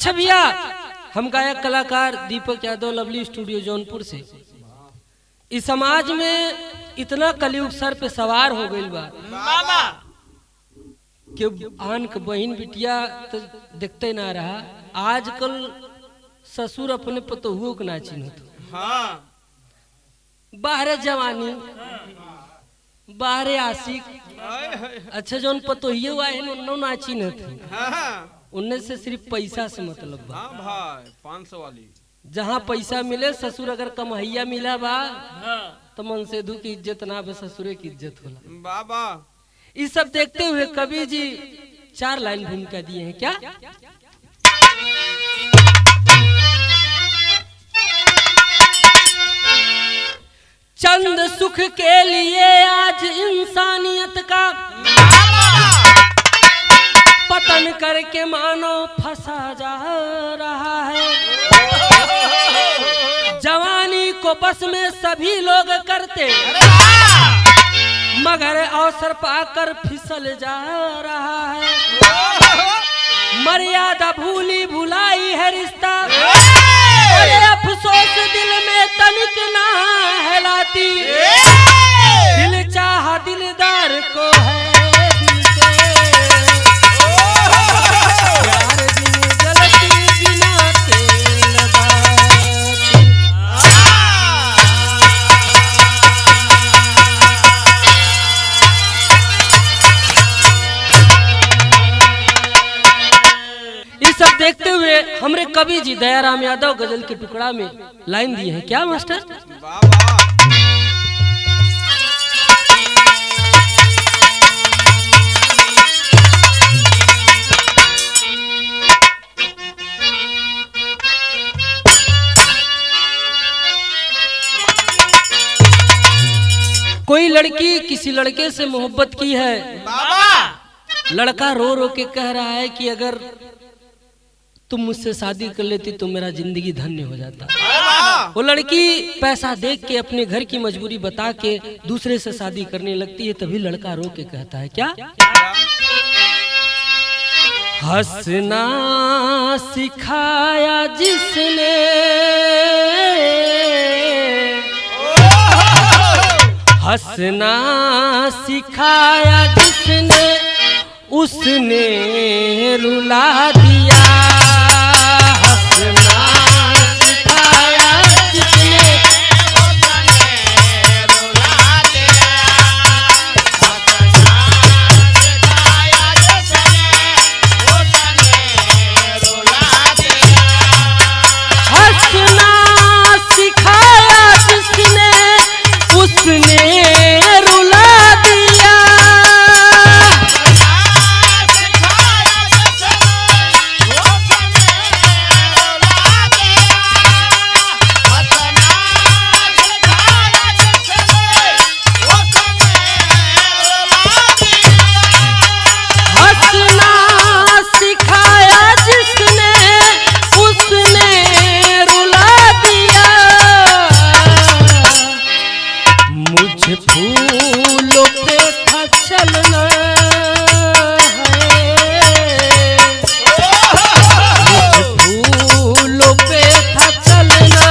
अच्छा भैया, हम गायक कलाकार दीपक यादव, लवली स्टूडियो जौनपुर से। इस समाज में इतना कलयुग सर पे सवार हो गई बा कि आन के बहन बिटिया तो देखते ना रहा। आजकल ससुर अपने पतोहुओं को ना चिन्हत, बाहरे जवानी, बाहरे आशिक। अच्छा जौन पतोहिए आए उन्होंने ना चिन्हत, उनने से सिर्फ पैसा से मतलब बा। भाई 500 वाली जहाँ पैसा मिले, ससुर अगर कमहैया मिला बा तो मनसेधु की इज्जत ना बे, ससुरे की इज्जत होला। बाबा इस सब देखते हुए कवि जी 4 लाइन भूमिका दिए हैं। क्या? चंद सुख के लिए आज इंसानियत का पतन करके मानो फंसा जा रहा है। जवानी को बस में सभी लोग करते, मगर अवसर पाकर फिसल जा रहा है। मर्यादा भूली भुलाई है रिश्ता, अरे अफसोस दिल में तनिक ना है लाती। दिल चाहा दिलदार को है दिल से, प्यार बिन गलती बिना तेल लगाती। ये सब देखते हुए हमरे कवि जी दयाराम यादव गजल के टुकड़ा में लाइन दिए हैं। क्या मास्टर? बाबा कोई लड़की किसी लड़के से मोहब्बत की है, लड़का रो रो के कह रहा है कि अगर तुम मुझसे शादी कर लेती तो मेरा जिंदगी धन्य हो जाता। वो लड़की पैसा देख के अपने घर की मजबूरी बता के दूसरे से शादी करने लगती है। तभी लड़का रो के कहता है क्या? हंसना सिखाया जिसने, हंसना सिखाया जिसने, उसने रुला दिया। हंसना सिखाया जिसने, उसने रुला दिया। हंसना सिखाया जिसने, उसने रुला दिया। फूलों पे था चलना है, फूलों पे था चलना,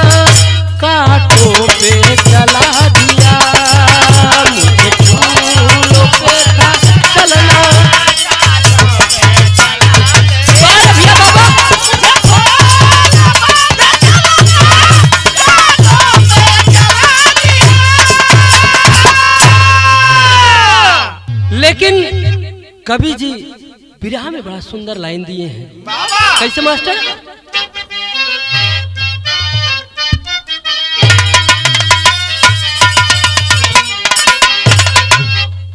कांटों पे चला दिया। मुझे फूलों पे था चलना, भैया बाबा लेकिन कवि जी विरह में बड़ा सुंदर लाइन दिए हैं। कैसे मास्टर?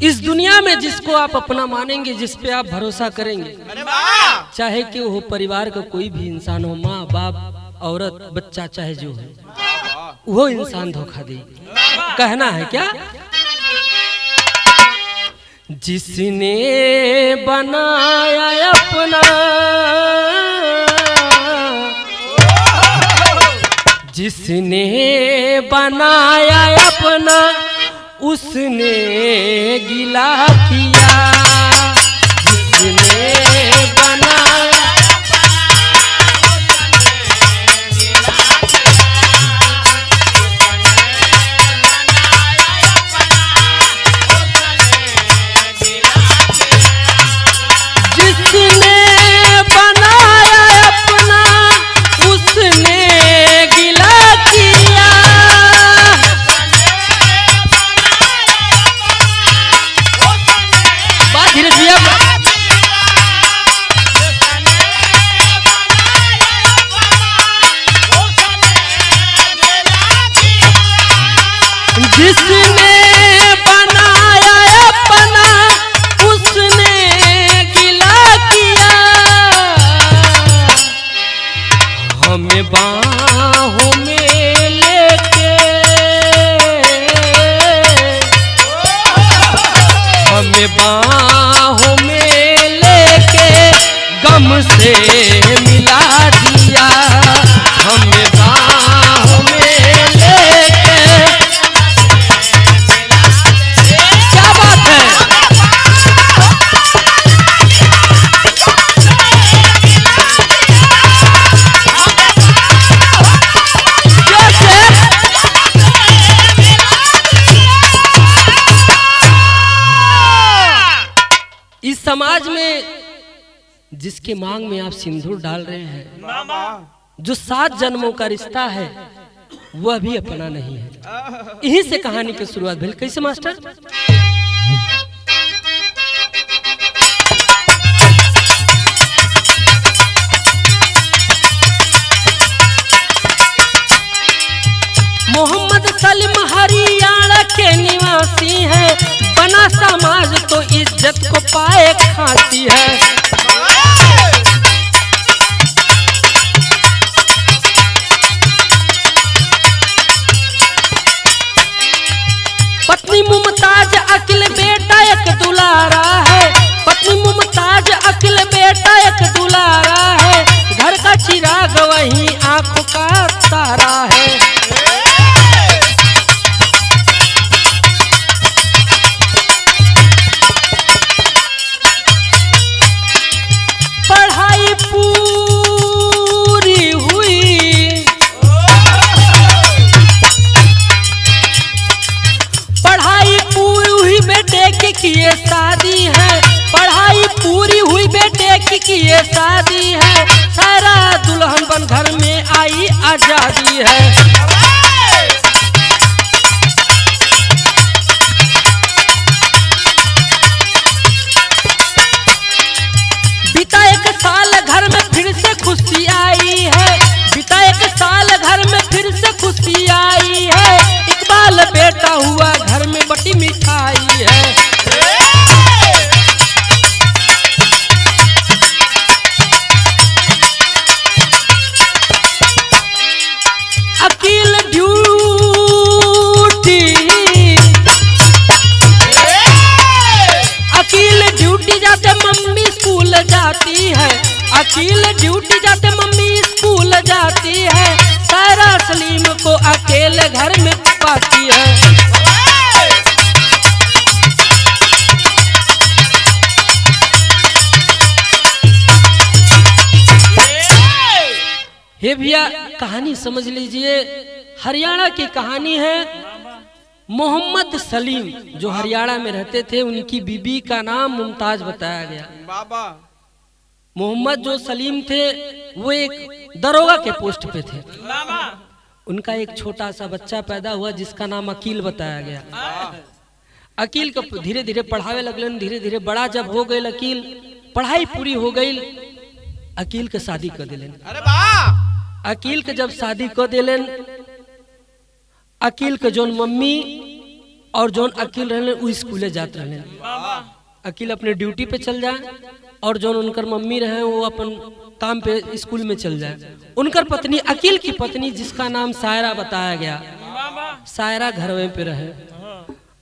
इस दुनिया में जिसको आप अपना मानेंगे, जिस पे आप भरोसा करेंगे, चाहे कि वो परिवार का कोई भी इंसान हो, माँ बाप, औरत, बच्चा, चाहे जो हो, वो इंसान धोखा दे। कहना है क्या? जिसने बनाया अपना, जिसने बनाया अपना, उसने गिला किया। जिसने बनाया जिसने बनाया अपना उसने गिला किया, हमें बाहों में लेके, हमें बाहों में लेके गम से मिला दिया, हमें बाहों में लेके। क्या बात है, इस समाज में जिसके मांग में आप सिंदूर डाल रहे हैं, जो 7 जन्मों का रिश्ता है वह भी अपना नहीं है। यहीं से कहानी की शुरुआत भइल। कैसे मास्टर? मोहम्मद सलीम हरियाणा के निवासी है, बना समाज तो इज्जत को पाए खाती है। पत्नी मुमताज अकिल बेटा एक दुलारा है, पत्नी मुमताज अकिल बेटा एक दुलारा है, घर का चिराग वही आंखों का तारा है। पढ़ाई पूरी हुई, पढ़ाई पूरी हुई बेटे की किए शादी है, पढ़ाई पूरी हुई बेटे की किए शादी है, सारा दुल्हन बन घर में आई आजादी है। बीता 1 साल घर में फिर से खुशी आई है, बीता 1 साल घर में फिर से खुशी आई है, इकबाल बेटा हुआ घर में बटी मिठाई है। अकील ड्यूटी, अकील ड्यूटी जाते मम्मी स्कूल जाती है, अकील ड्यूटी जाते मम्मी स्कूल जाती है, सारा सलीम को अकेले घर में पाती है। हे भैया कहानी समझ लीजिए, हरियाणा की कहानी है। मोहम्मद सलीम जो हरियाणा में रहते थे, उनकी बीबी का नाम मुमताज बताया गया। बाबा मोहम्मद जो सलीम थे वो एक दरोगा के पोस्ट पे थे। उनका एक छोटा सा बच्चा पैदा हुआ जिसका नाम अकील बताया गया। अकील को धीरे धीरे पढ़ावे लगलन, धीरे धीरे बड़ा जब हो गए अकील, पढ़ाई पूरी हो गई, अकील के शादी कर दिलन। अरे वाह, अकील के जब शादी कर दिलन, अकील के जोन मम्मी और जोन अकील रहने वो स्कूले जात रहने। अकील अपने ड्यूटी पे चल जाए और जोन उनकर मम्मी रहे वो अपन काम पे स्कूल में चल जाए। उनकर पत्नी, अकील की पत्नी जिसका नाम सायरा बताया गया, सायरा घरवे पे रहे,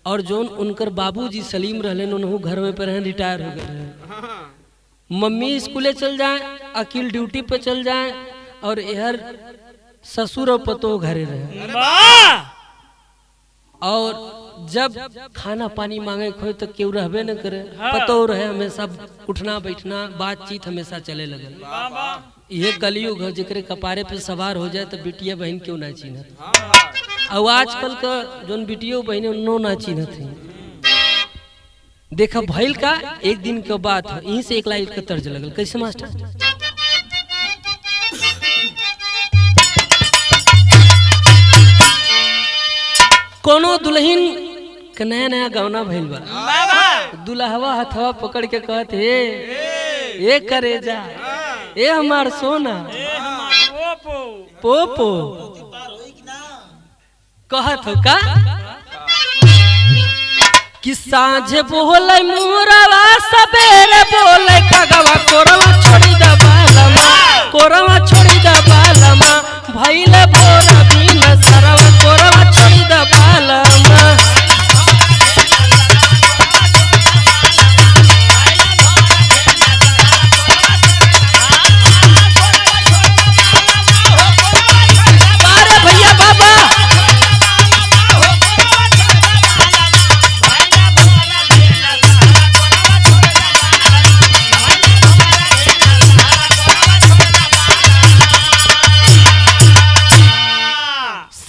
और जोन उनकर बाबूजी सलीम रहले उन्होंने घरवे पे रहे, रिटायर हो गए। मम्मी स्कूले चल जाए, अकील ड्यूटी पे चल जाए, और यार ससुर और पतो घरे रहे। और जब खाना पानी मांगे खोए तो क्यों रहबे न करे, पतो रहे, हमेशा उठना बैठना बातचीत हमेशा चले लगल। ये कलयुग है, जेकरे कपारे पे सवार हो जाए तो बिटिया बहन क्यों ना चिन्हत। और आजकल का जोन बिटियो बहन उन्हों ना चिन्हत है। देखा भइल का एक दिन के बात है, यहीं से एक लाइन का तर्ज लगल। कैसे मास्टर? कोनो दुल्हन के नया नया गौना भइल बा, दुल्हवा हथवा पकड़ के कहत हे ए करेजा, ए हमार सोना, पोपो कहत हो का कि साँझ बोले मुरवा सबेरे बोले कगवा कोरवा छोड़ी द बालमा कोरवा छोड़ी द बालमा भइले बोरा बिन सरवा कोरवा छोड़ी द बालमा। अरे भैया बाबा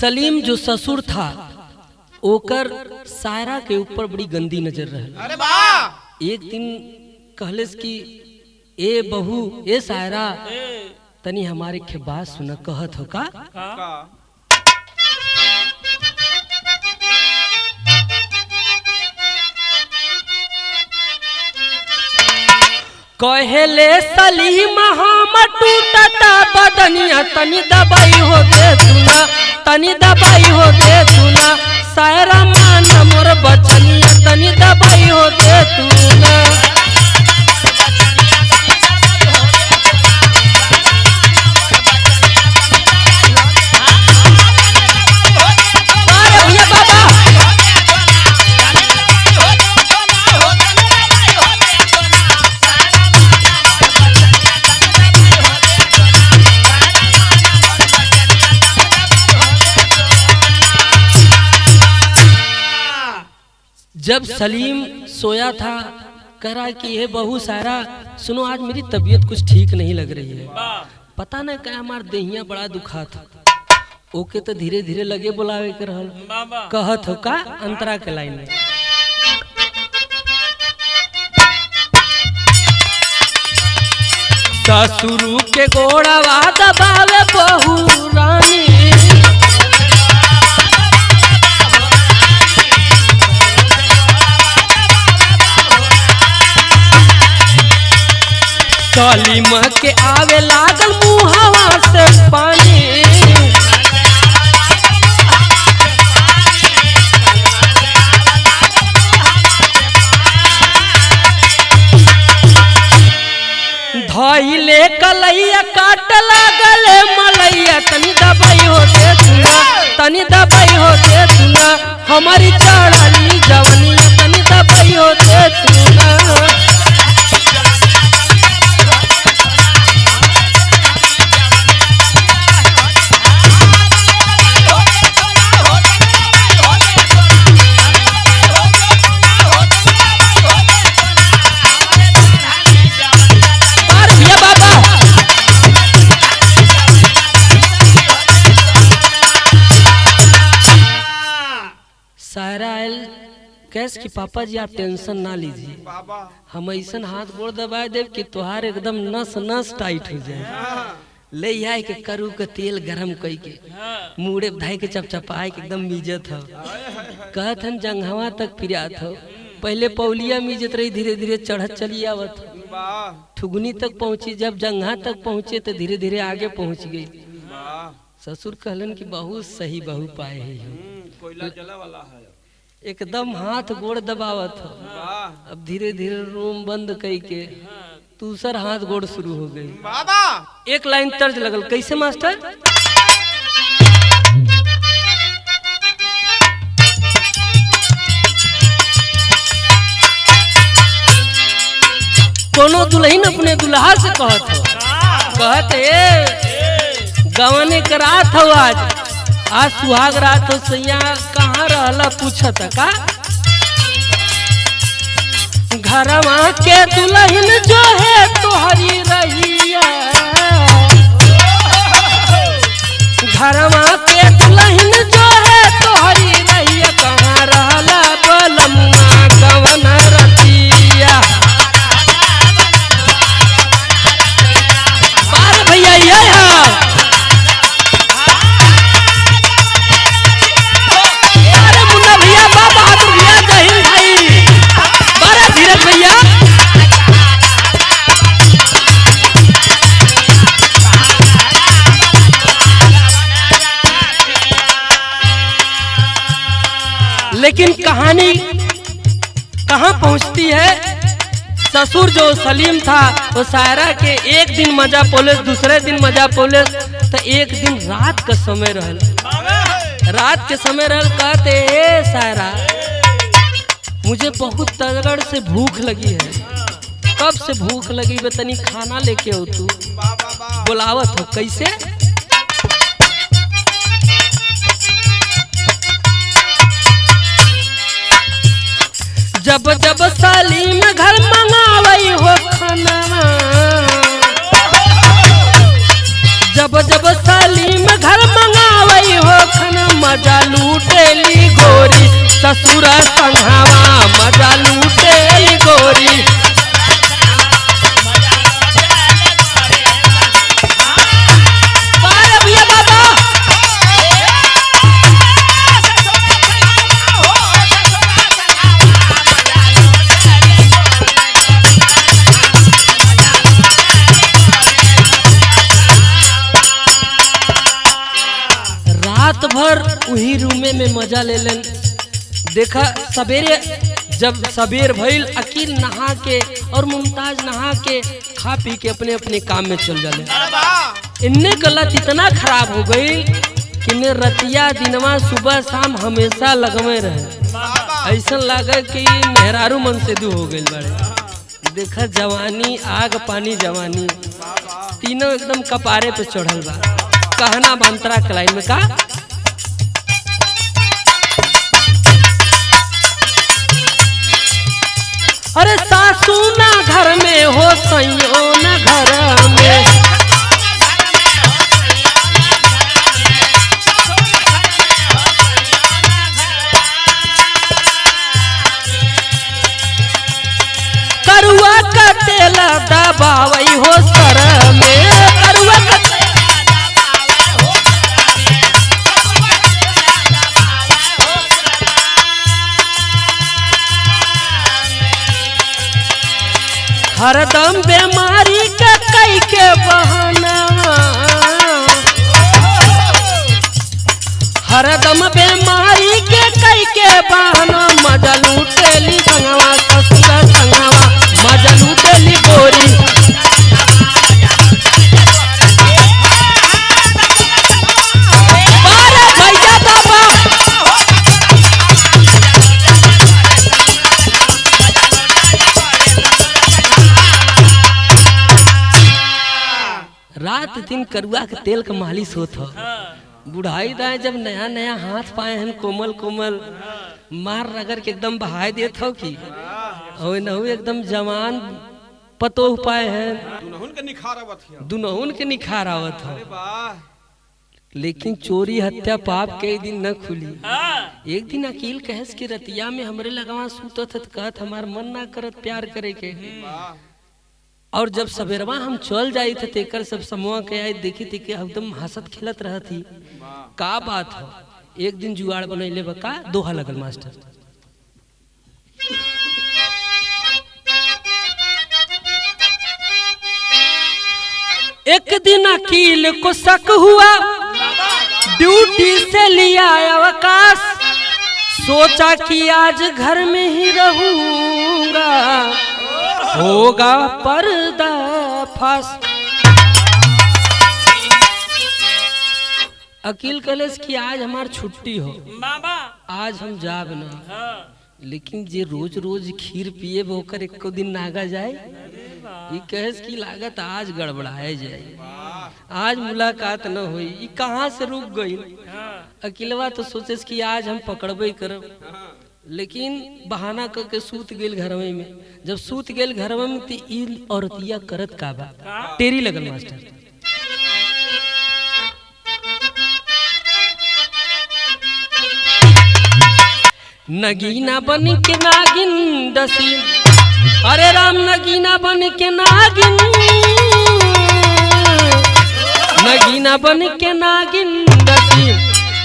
सलीम जो ससुर था ओकर सायरा के ऊपर बड़ी गंदी नजर रहे। अरे वाह। एक दिन कहलेस कि ए बहू ए सायरा तनी हमारे के बात सुना कहत हो का। कहले सलीम हम टूटता बदनिया तनी दबाई हो दे सुना तनी दबाई हो दे सुना सायरा मान मोर बचनिया तनी दबाई हो दे सुना। जब सलीम सोया था कह रहा कि ये बहू सारा सुनो आज मेरी तबीयत कुछ ठीक नहीं लग रही है पता नहीं क्या हमार देहिया बड़ा दुखा था ओके तो धीरे धीरे लगे बुलावे के रहल कहत हो का अंतरा के लाइन में ससुरु के गोड़वा दबावे बहू रानी सलीम के आवे लागल मुहावा से पानी धइले कलैया काट लागल मलैया तनी दबाई हो दे सुना तनी दबाई हो दे सुना हमारी चढ़ली जवनिया तनी दबाई हो दे सुना। कैस कि पापा जी आप टेंशन ना लीजिए हम ऐसा हाथ गोड़ दबा दे कि तुहार एकदम नस नस टाइट हो जाए ले आए के करू के तेल गरम कई के मुड़े धाई के चपचपाए के एकदम मिजत हो कहत हन जंघवा तक फिरात हो पहले पौलिया मिजत रही धीरे धीरे चढ़त चली आवत ठुगनी तक पहुंची जब जंघा तक पहुंचे तो धीरे धीरे आगे पहुंच गई। ससुर कहलन कि बहुत सही बहू पाए है एकदम हाथ गोड़ दबावत हो अब धीरे धीरे रूम बंद कई के दूसर हाथ गोड़ शुरू हो गई। एक लाइन तर्ज लगल कैसे मास्टर कोनो दुल्हन अपने दुल्हा से कहत हो कहत गवने करात हो आज सुहाग रात हो सैया कहाँ रहला पूछत का घरवा के दुल्हन जो है तोहरी रहिया घरवा के दुल्हन जो है तोहरी रहिया कहाँ रहला बलमुआ गवन रतिया बार भैया ये लेकिन कहानी कहाँ पहुँचती है। ससुर जो सलीम था वो सायरा के एक दिन मजा पोलिस, दूसरे दिन मजा पोलिस, तो एक दिन रात का समय रहल, रात के समय रहल। कहते ए सायरा, मुझे बहुत तगड़ से भूख लगी है। कब से भूख लगी बे, तनी खाना लेके आओ तू। बुलावत हो कैसे। जब जब सलीम घर मंगावई हो खाना, जब जब सलीम घर मंगावई हो खाना, मजा लूटेली गोरी ससुर संघावा, मजा लूटेली गोरी। रात भर वही रूमे में मजा ले लेन। देखा सवेरे जब सवेर भइल, अकील नहा के और मुमताज नहा के खा पी के अपने अपने काम में चल जाले। इन्ने गलत इतना खराब हो गई कि ने रतिया दिनवा सुबह शाम हमेशा लगमे रहे। ऐसा लगे कि मेहरारू मन से दू हो गई बड़े। देखा जवानी आग पानी जवानी तीनों एकदम कपारे पे चढ़ल बा। कहना बांतरा कलाई में का, अरे सासू ना घर में हो सैयो ना घर में, करुआ का तेल दबावई हो सर में, करुआ का हरदम बीमारी के कई के बहाना, हरदम बीमारी के कई के बहाना, मजा लूटेली संगवा ससुर संगवा, मजा लूटेली गोरी। भैया बाबा रात दिन करुआ के तेल का मालिश होत हो। बुढ़ाई दाए जब नया नया हाथ पाए हैं कोमल कोमल, मार रगड़ के एकदम बहाय देत हो कि नहु एकदम जवान पतोह पाए हैं, दुनहुन के निखार आवत हो। लेकिन चोरी हत्या पाप के दिन न खुली। एक दिन अकील कहस के रतिया में हमरे लगवा सूतत त कहत हमार मन ना करत प्यार करे के। और जब सवेरवा हम चल जाई थे तेकर सब समूह के आए देखी थी कि एकदम हंसत खिलत रह थी। का बात हो, एक दिन जुगाड़ बनैले बका दोहा लगल मास्टर। एक दिन अकील को शक हुआ, ड्यूटी से लिया अवकाश, सोचा कि आज घर में ही रहूंगा, होगा पर्दाफाश। अकील कलेस कि आज हमार छुट्टी हो, आज हम जाब ना। लेकिन जे रोज रोज खीर पिए ओकर एक दिन नागा जाए, ये कहेस की लागत आज गड़बड़ाए जाए, आज मुलाकात न हुई। ये कहाँ से रुक गई। अकेलवा तो सोचेस कि आज हम पकड़बे करब, लेकिन बहाना करके सूत गेल घरवे में। जब सूत गेल घरवे में तो ई औरतिया करत का बा, टेरी लगल मास्टर। नगीना बन के नागिन डसी, अरे राम नगीना बन के नागिन, नगीना बन के नागिन डसी,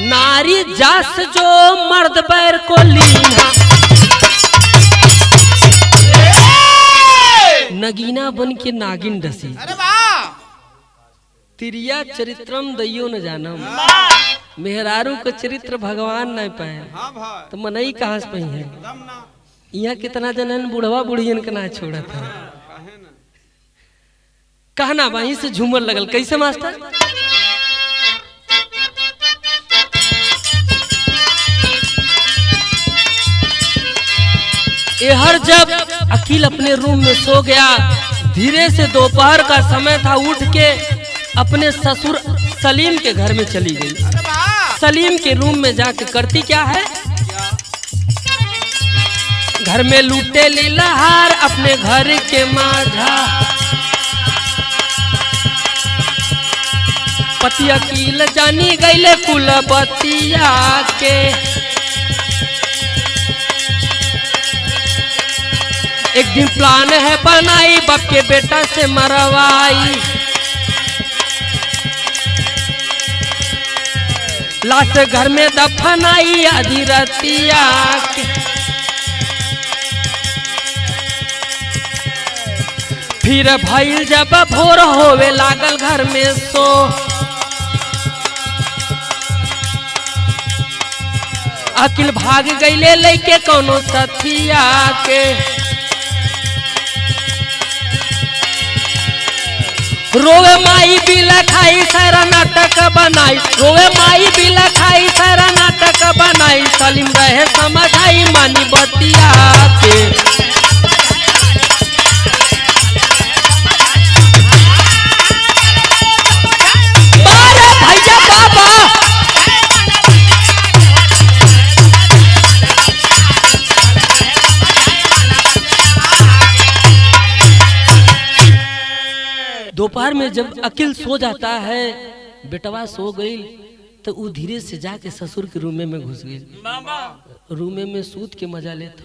नारी जास जो मर्द पैर को लीना। नगीना बन के नागिन डसी, तिरिया चरित्रम दैयो न जानम। मेहरारू का चरित्र भगवान न पाए तो मनई कहाँ से पही है। यहाँ कितना जनन बुढ़वा बुढ़ियन के ना छोड़ा था। काहे ना कहना वहीं से झूमर लगल कैसे मास्टर। हर जब अकील अपने रूम में सो गया, धीरे से दोपहर का समय था, उठ के अपने ससुर सलीम के घर में चली गई। सलीम के रूम में जाके करती क्या है, घर में लूटे लीलाहार अपने घर के माझा। पति अकील जानी गईले कुल बतिया के, एक दिन प्लान है बनाई बाप के बेटा से मरवाई। लाश घर में दफनाई आधी रतिया के, फिर भइल जब भोर होवे लागल घर में सो। अकिल भाग गईले लेके कोनो सथिया के, रोवे माई बिला खाई सारा नाटक बनाई, रोवे माई बिला खाई सारा नाटक बनाई। सलीम रहे समझाई मानी बतिया के, बारे भैया बाबा दोपहर में जब अकिल सो जाता है, बेटवा सो गई तो वो धीरे से जाके ससुर के रूम में घुस गई। रूम में सूत के मजा लेता।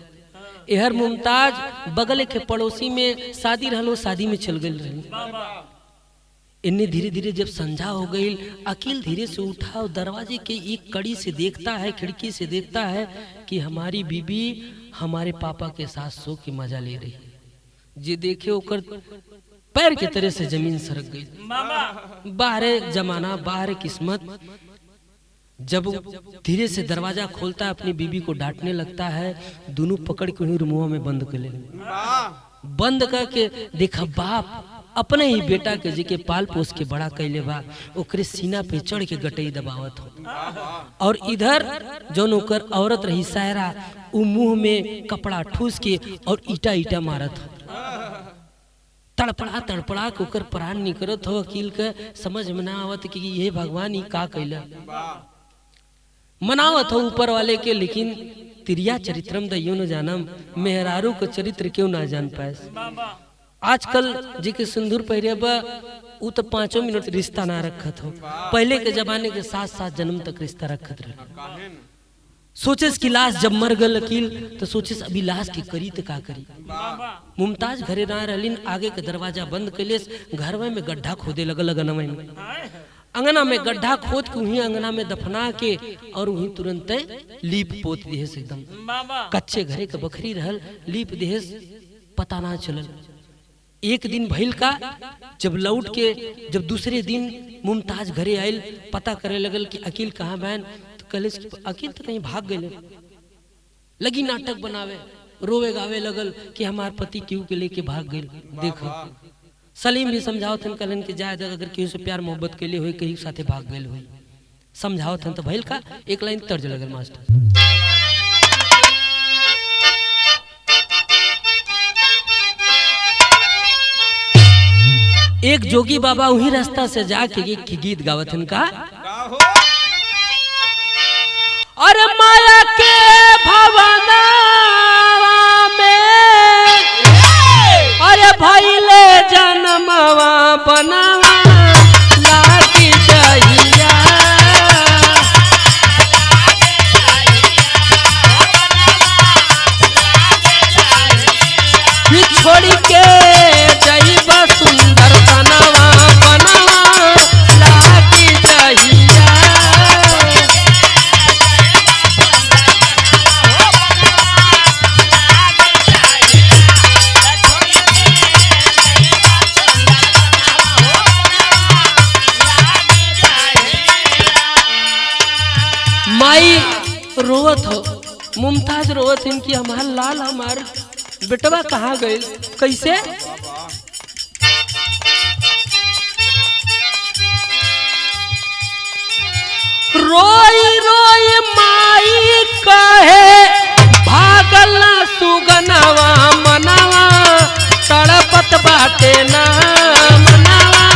एहर मुमताज बगल के पड़ोसी में शादी रहलो, शादी में चल गई रही। इन्हें धीरे धीरे जब संझा हो गई, अकिल धीरे से उठा और दरवाजे के एक कड़ी से देखता है, खिड़की से देखता है कि हमारी बीबी हमारे पापा के साथ सो के मजा ले रही। जे देखे ओकर पैर के तरह से जमीन सरक गई। बाहरे जमाना, बाहरे किस्मत। जब धीरे से दरवाजा खोलता है, अपनी बीबी को डांटने लगता है। दोनों पकड़ के उन्हीं मुंह में बंद कर ले। बंद करके देखा बाप अपने ही बेटा के जी के पाल पोस के बड़ा कैले बा, ओकरे सीना पे चढ़ के गटई दबावत हो। और इधर जो नौकर औरत रही सायरा, वो मुंह में कपड़ा ठूस के और ईटा ईटा मारत हो। तड़पड़ा तड़पड़ा के ओकर प्राण निकलत हो। अकील के समझ में ना आवत कि ये भगवान ही का कैला। मनावत हो ऊपर वाले के, लेकिन तिरिया चरित्रम दइयो न जानम, मेहरारू को चरित्र क्यों ना जान पाए। आजकल जी के सिंदूर पहरे बा उ तो 5 मिनट रिश्ता ना रखत हो। पहले के जमाने के 7-7 जन्म तक रिश्ता रखत रहे। सोचे कि लाश जब मर गल अकील तो सोचे अभी लाश की करी तो का करी। मुमताज घरे ना रहलिन, आगे के दरवाजा बंद कैले, घर में गड्ढा खोदे लगल। अंगना में गड्ढा खोद के वहीं अंगना में दफना के और वहीं तुरंत लीप पोत दिए एकदम। कच्चे घरे के बखरी रहल, लीप दिए पता ना चलल। एक दिन भइल का, जब लौट के जब दूसरे दिन मुमताज घरे आयल, पता करे लगल कि अकील कहाँ बहन। कले अकील तो कहीं भाग गए। लगी नाटक बनावे, रोवे गावे लगल कि हमार पति क्यों के लेके भाग गए। देखो सलीम भी समझाओ थे, कलन के जायद अगर केहू से प्यार मोहब्बत के लिए हुई, कहीं साथे भाग गए हुई। समझाओ थे तो भइल का, एक लाइन तर्ज लगल मास्टर। एक जोगी बाबा वही रास्ता से जाके गीत गावत का, अरे माया के भवना में अरे भइले जन्मवा बनावा लागी जहिया। छोड़ी के जइबा सुंदर बनावा बनावा लागी जहिया। माई रोवत हो, मुमताज रोवत कहलन कि हमार लाल हमार बेटवा कहाँ गए? कैसे? रोई रोई माई कहे भागल ना सुगनावा मनावा तड़पत बाटे ना मनावा।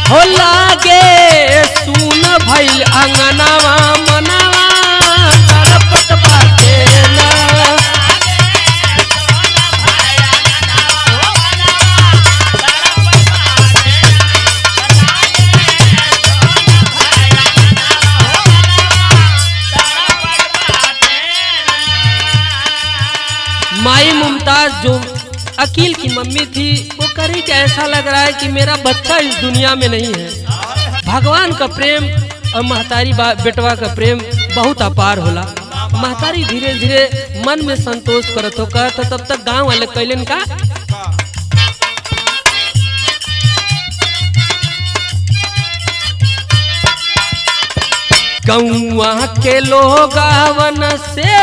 हो लागे सुन भइल अंगनावा मनावा तड़पत बाटे ना। माई मुमताज जो अकील की मम्मी थी वो करी कि ऐसा लग रहा है कि मेरा बच्चा इस दुनिया में नहीं है। भगवान का प्रेम और महतारी बेटवा का प्रेम बहुत अपार होला। महतारी धीरे धीरे मन में संतोष करत हो कहत तब तक गांव वाले कैलन का गौवा के लोगावन से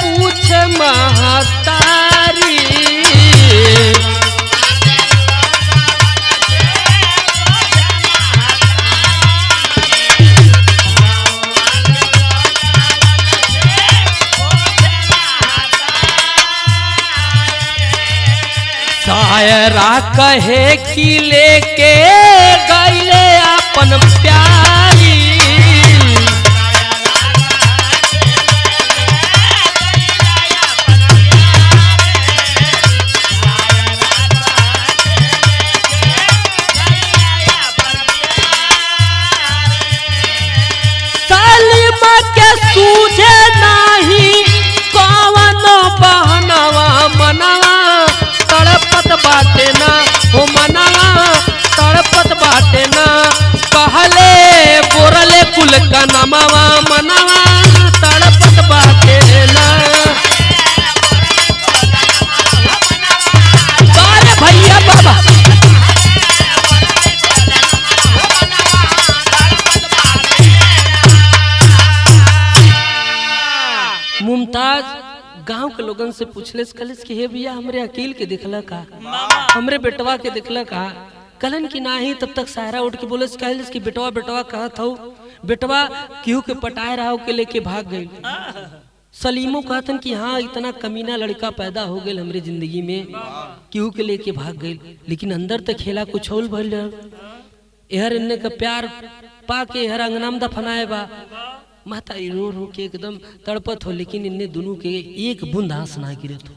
पूछ महतारी शायरा कहे कि लेके गईले अपन प्यारी सूझे नाही कौन बहनवा मनवा तड़पत बाटे ना हो मनवा तड़पत बाटे ना कहले बोरले कुल का नमवा मनवा तड़पत बाटे ना। अरे भैया बाबा मुमताज गांव के लोगन से पूछलेस कलिस कि हे भैया हमरे अकील के दिखला का हमरे बेटवा के दिखला का कलन की नाही। तब तक सायरा उठ के बोलस कहलिस कि बेटवा बेटवा कहत हो बेटवा केहू के पटाए रहा के लेके भाग गई। सलीमो कहतन कि हाँ इतना कमीना लड़का पैदा हो गए हमरे जिंदगी में केहू के लेके भाग गई। लेकिन अंदर तक खेला कुछ और भइल एहर इन्ने का प्यार पाके एहर अंगना में दफनाए बा। माता रो रो के एकदम तड़पत हो लेकिन इन्ने दोनों के एक बूंद आंस ना गिरत हो।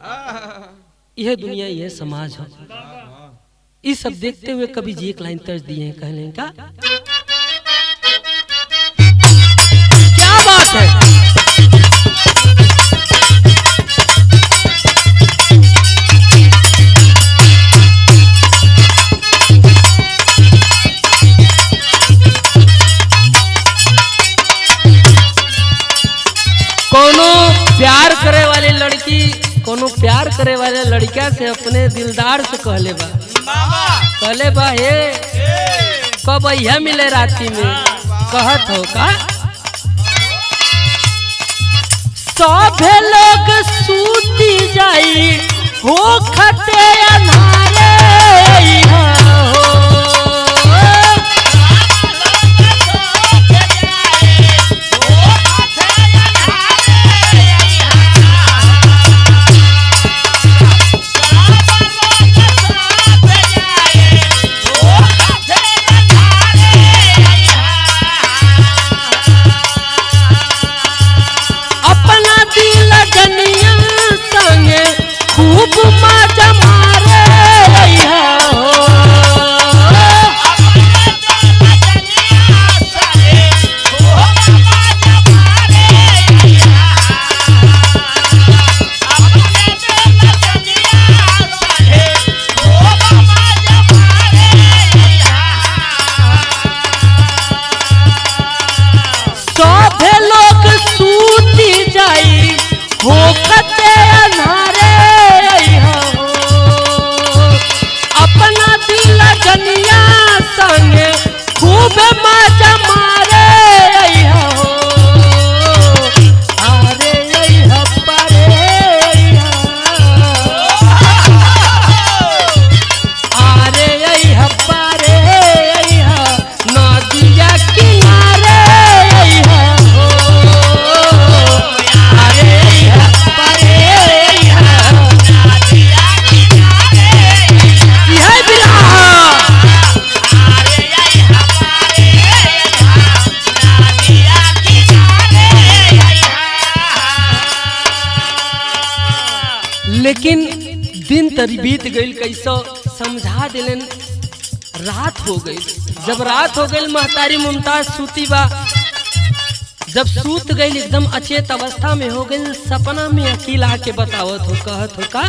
यह दुनिया यह समाज हो। ये सब देखते हुए कभी जी एक लाइन तर्ज दिए हैं कहने का क्या बात है। प्यार करे वाली लड़की कोनो प्यार करे वाले लड़का से अपने दिलदार से कहले बा हे कब यह मिले राती में कहत हो का सभे लोग सूती जाई हो खटे अन्हारे हो खूब मजा मारे हो। बीत गई कैसो समझा दिलन। रात हो गई। जब रात हो गई महतारी मुमताज सूती बा। जब सूत गई एकदम अचेत अवस्था में हो गई, सपना में अकील आके बतावत हो, कहत हो का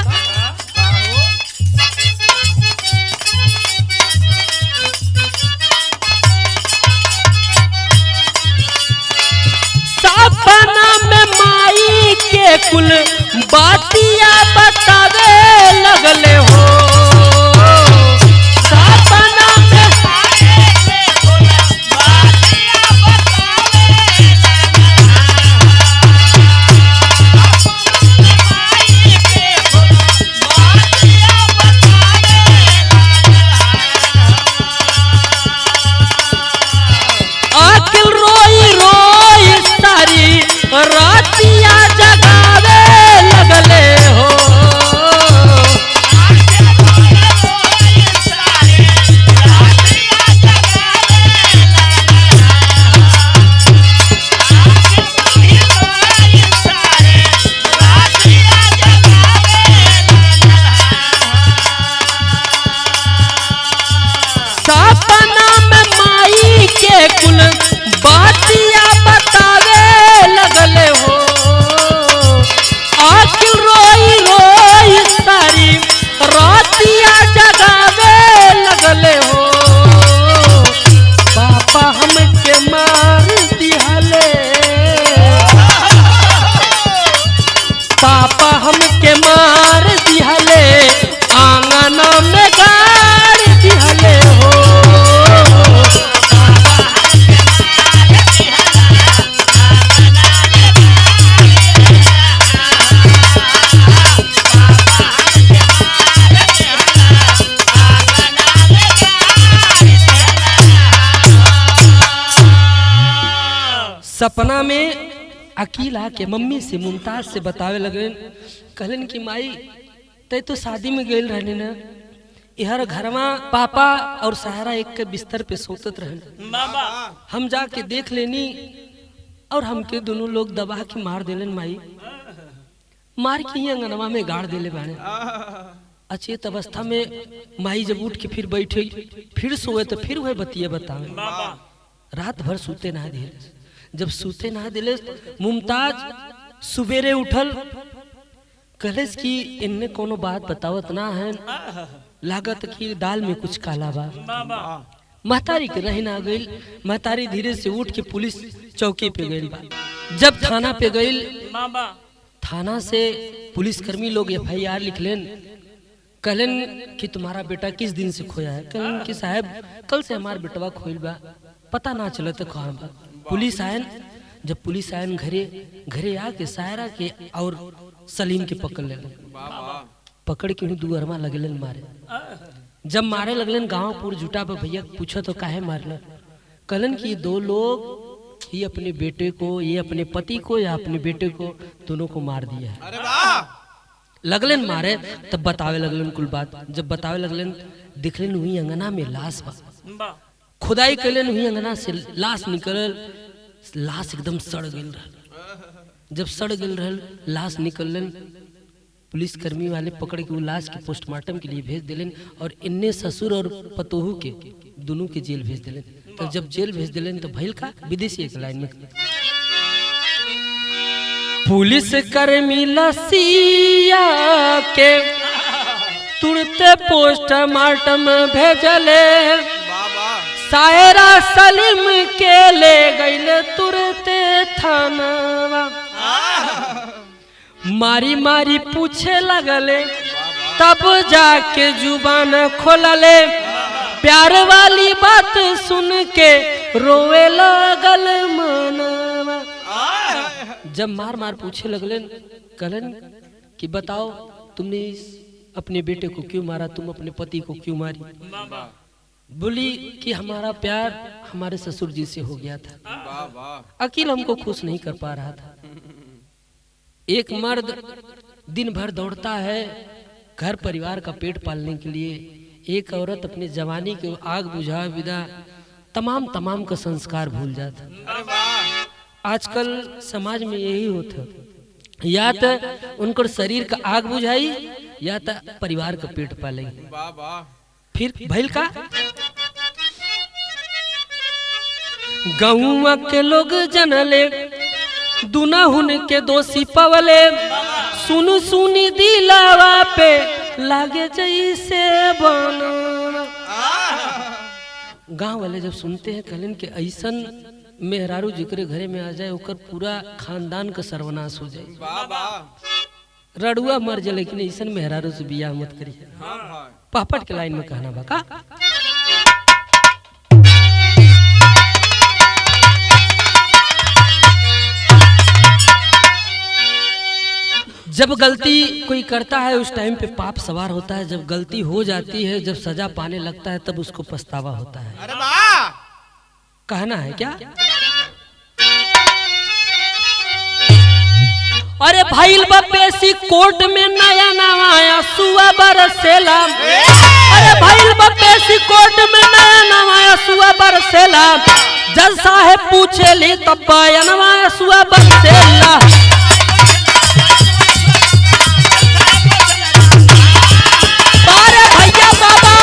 सपना में माई के कुल बातिया बतावे लगले हो। सपना में आकिल रोई रोई सारी रातिया जगावे लगले हो। सपना में माई के कुल बातिया बतावे लगले हो। आखिर रोई रोई सारी रातिया जगावे लगले हो। पापा हमके मार दिहले, पापा हमके मार दिहले, आंगना में गाड़ दिहले हो। सपना में अकील आके मम्मी से मुमताज से बतावे लगन, कहलन कि माई तय तो शादी में गई रहने न, इहर घरमा पापा और सहारा एक के बिस्तर पे सोतत रहन। हम जाके देख लेनी और हमके दोनों लोग दबा के मार देलन माई, मार के ही अंगनवा में गाड़ देले बाने। अचेत अवस्था में माई जब उठ के फिर बैठे फिर सोए तो फिर वह बतिया बतावे। रात भर सूते ना दिले। जब सूते ना दिले मुमताज सुबेरे उठल, कहलेस कि इनने कोनो बात बतावत ना है, लागत कि दाल में कुछ काला बा। महतारी के रही ना गई। महतारी धीरे से उठ के पुलिस चौकी पे गई बा। जब थाना पे गई, थाना से पुलिसकर्मी लोग FIR लिख लेन। कहलन कि तुम्हारा बेटा किस दिन से खोया है? कहलन कि साहब कल से हमारा बेटवा खोइल बा, पता ना चला तो कहाँ बा। पुलिस आयन। जब पुलिस आयन घरे आके सायरा के और सलीम के पकड़ ले, पकड़ के दुअरमा लगलन मारे। जब मारे लगलन गांवपुर जुटा पर भैया पूछो तो काहे मारल? कहलन कि दो लोग ये अपने बेटे को, ये अपने पति को या अपने बेटे को, दोनों को मार दिया है। लगलन मारे। तब बतावे लगलन कुल बात। जब बतावे लगलन दिखलन हुई अंगना में लाश बा। खुदाई कैलन हुई अंगना से लाश निकलल। लाश एकदम सड़ गई रहल। जब सड़ गई रहल लाश निकलन, पुलिसकर्मी वाले पकड़ के वो लाश के पोस्टमार्टम के लिए भेज दिलन और इन्ने ससुर और पतोहू के दोनों के जेल भेज दिलन। तब जब जेल भेज दिलन तो भइल का विदेशी एक लाइन में पुलिस कर्मी लसिया के तुरते पोस्टमार्टम भेजले। सायरा सलीम के ले गईले तुरते थाना। मारी मारी पूछे लगले, तब जाके जुबान खोलले। प्यार वाली बात सुन के रोवे लगल मनवा। जब मार मार पूछे लगले, कहलन कि बताओ तुमने अपने बेटे को क्यों मारा, तुम अपने पति को क्यों मारी? बोली कि हमारा प्यार हमारे ससुर जी से हो गया था। अकील हमको खुश नहीं कर पा रहा था। एक मर्द दिन भर दौड़ता है घर परिवार का पेट पालने के लिए, एक औरत अपनी जवानी के आग बुझा विदा तमाम का संस्कार भूल जाता। आजकल समाज में यही होता, या तो उनकर शरीर का आग बुझाई या तो परिवार का पेट पाले। वाह वाह। फिर भइल का गौवा के लोग जनले दुनहुन के दोषी पवले सुनु सुनी दिलावा पे लागे जैसे बन। गांव वाले जब सुनते हैं कहलन के ऐसन मेहरारू जिक्र घरे में आ जाए ओकर पूरा खानदान का सर्वनाश हो जाए। वाह वाह। रड़ुआ मर जाए लेकिन ऐसन मेहरारू से बियाह मत करिए। हाँ भाई। पापट के लाइन में कहना बाका जब गलती कोई करता है उस टाइम पे पाप सवार होता है, जब गलती हो जाती है, जब सजा पाने लगता है तब उसको पछतावा होता है। अरे वाह। कहना है क्या? अरे भाईल बपेसी कोर्ट में नया नवाया सुआ बरसेला। अरे भाईल बपेसी कोर्ट में नया नवाया सुआ बरसेला। जज साहेब पूछे ली तब नवाया सुआ बरसेला। बारे भैया बाबा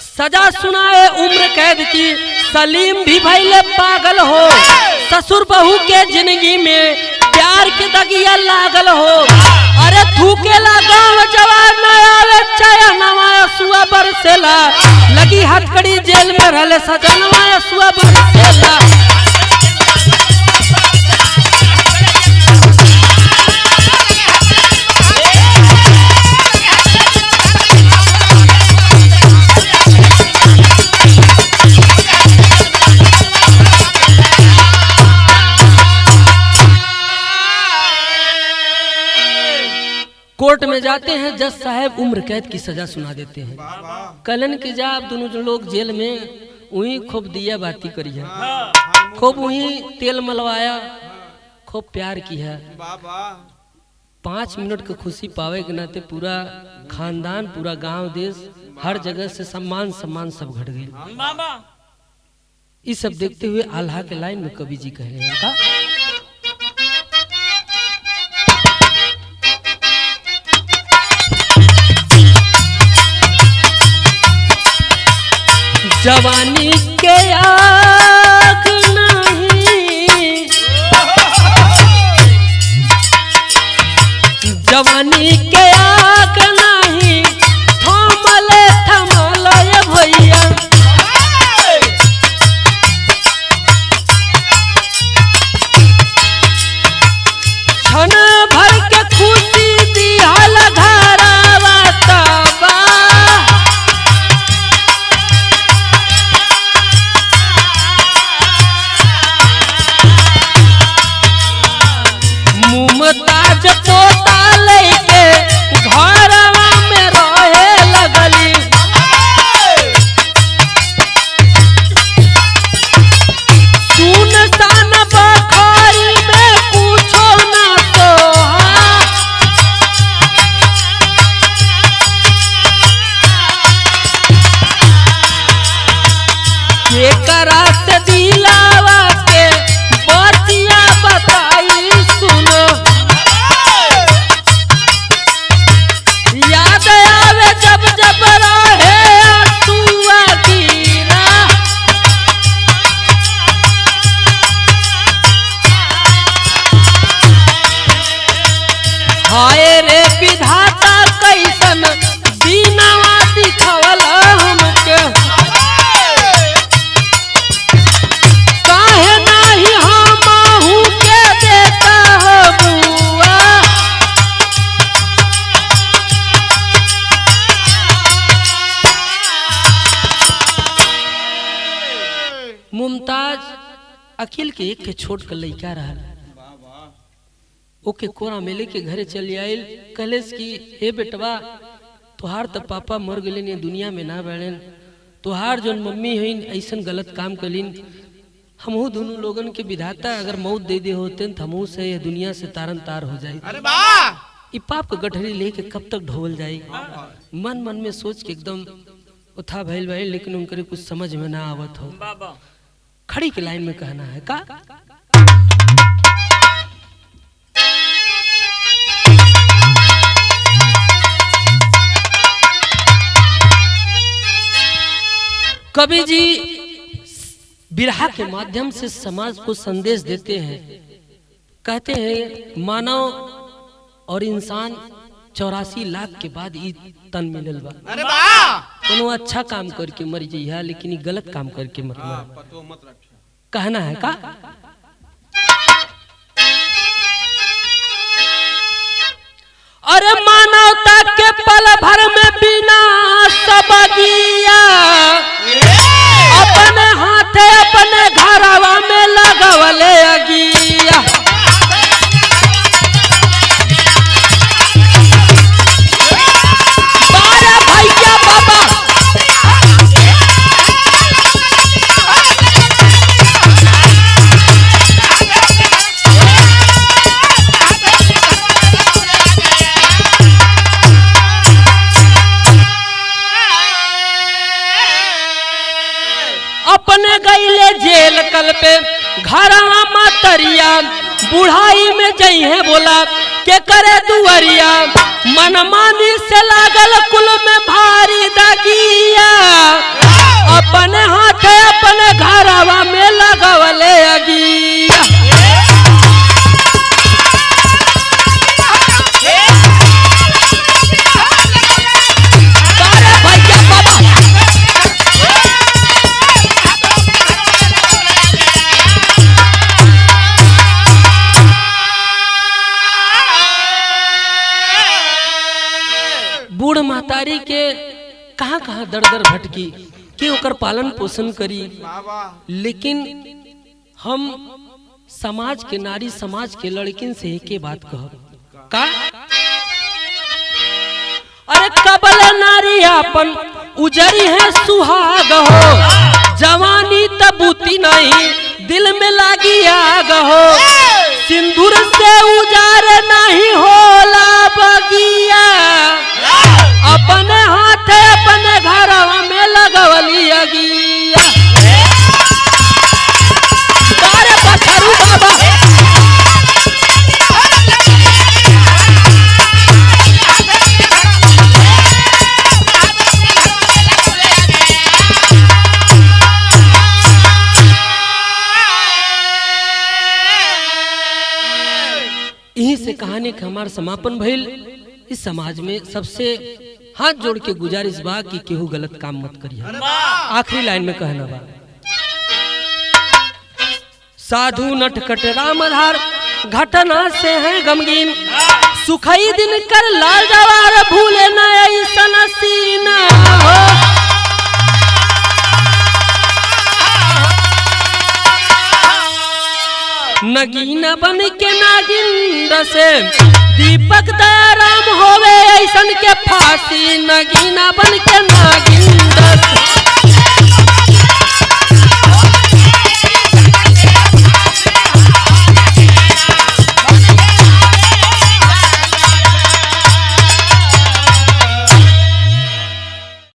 सजा सुनाए उम्र कैद की सलीम भी भइले पागल हो। ससुर बहू के जिंदगी में प्यार के दगिया लागल हो। अरे थूकेला गाँव जवान न आवे चाया नवाया सुआ बरसेला। लगी हथकड़ी जेल में रहले सजा नवाया सुआ बरसेला। कोर्ट में जाते हैं, जज साहब उम्र कैद की सजा सुना देते हैं। कलन की जा आप दोनों लोग जेल में वही खूब दिया बाती करी है, खूब वही तेल मलवाया, खूब प्यार किया। 5 मिनट की खुशी पावे के नाते पूरा खानदान, पूरा गांव, देश, हर जगह से सम्मान सब घट गई। इस सब देखते हुए आल्हा के लाइन में कवि जी कह रहे हैं जवानी के आग नहीं, जवानी के आग नहीं थमले थमले भैया। क्षण भर के खुशी दिहल घरवा तबा। मुमताज पोता लेके घरवा में रहे लगली। सुनसान बखारी में पूछो ना सोहा। के करा से दिलावा के बतिया बताई सुनो। याद आवे जब जब रहे आंसुआ गिरा। हाय रे विधाता कैसन दीनवा दिखवल हमके। काहे नाही हमहू के देता हो बुआ। मुमताज अखिल के एक के छोट के लइका रहल, ओके कोरा मेले के घरे चली आयल। कहलेस कि हे बेटवा तोहार तो पापा मर गए, दुनिया में ना बैठन, तोहार जोन मम्मी हईन ऐसन गलत काम कलिन। हमहू दोनों लोगन के विधाता अगर मौत दे दे होते तो हमहू से ये दुनिया से तारन तार हो जाए। अरे वाह। ये पाप के गठरी लेके कब तक ढोल जाई। मन मन में सोच के एकदम उठा भइल भाई, लेकिन उनके कुछ समझ में ना आवत हो। खड़ी के लाइन में कहना है का, कवि जी बिरहा के माध्यम से समाज को संदेश देते हैं। कहते हैं मानव और इंसान 84 लाख के बाद ई तन मिलल बा। अरे वाह, कोनो अच्छा काम करके मर जइहा, लेकिन ई गलत काम करके मत मर। कहना है का, अरे मानवता के पल भर में बिना सबगिया, अपने हाथे अपने घरवा में लगवले अगिया। बारे भैया बाबा, अपने गईले जेल कल पे घरवा मतरिया, बुढ़ाई में जइहे बोला के करे दुअरिया। मनमानी से लागल कुल में भारी दगिया, अपने हाथे अपने घरवा में लगवले अगिया। भैया बाबा, बूढ़ महतारी के कहाँ कहाँ दर दर भटकी कि ओकर पालन पोषण करी। लेकिन हम समाज के नारी, समाज के लड़किन से एक बात कहब का, अरे कबल नारी अपन उजरी है सुहाग हो, जवानी तबूती नहीं दिल में लागी आग हो। सिंदूर से उजार नहीं होला बगिया, अपने हाथे अपने घरवा में लगवली अगिया। बारे बछरू बाबा, यहीं से कहानी का हमार समापन भइल। इस समाज में सबसे हाथ जोड़ के गुजारिश बा कि केहू गलत काम मत करिए। आखिरी लाइन में कहना बा, साधु नटखट रामधार घटना से है गमगीन, सुखई दिन कर लाल जवार भूले न ऐसन सीना हो। नगीना बन के नागिन से दीपक दयाराम होवे ऐसन के फांसी, नगीना बन के नागिन से।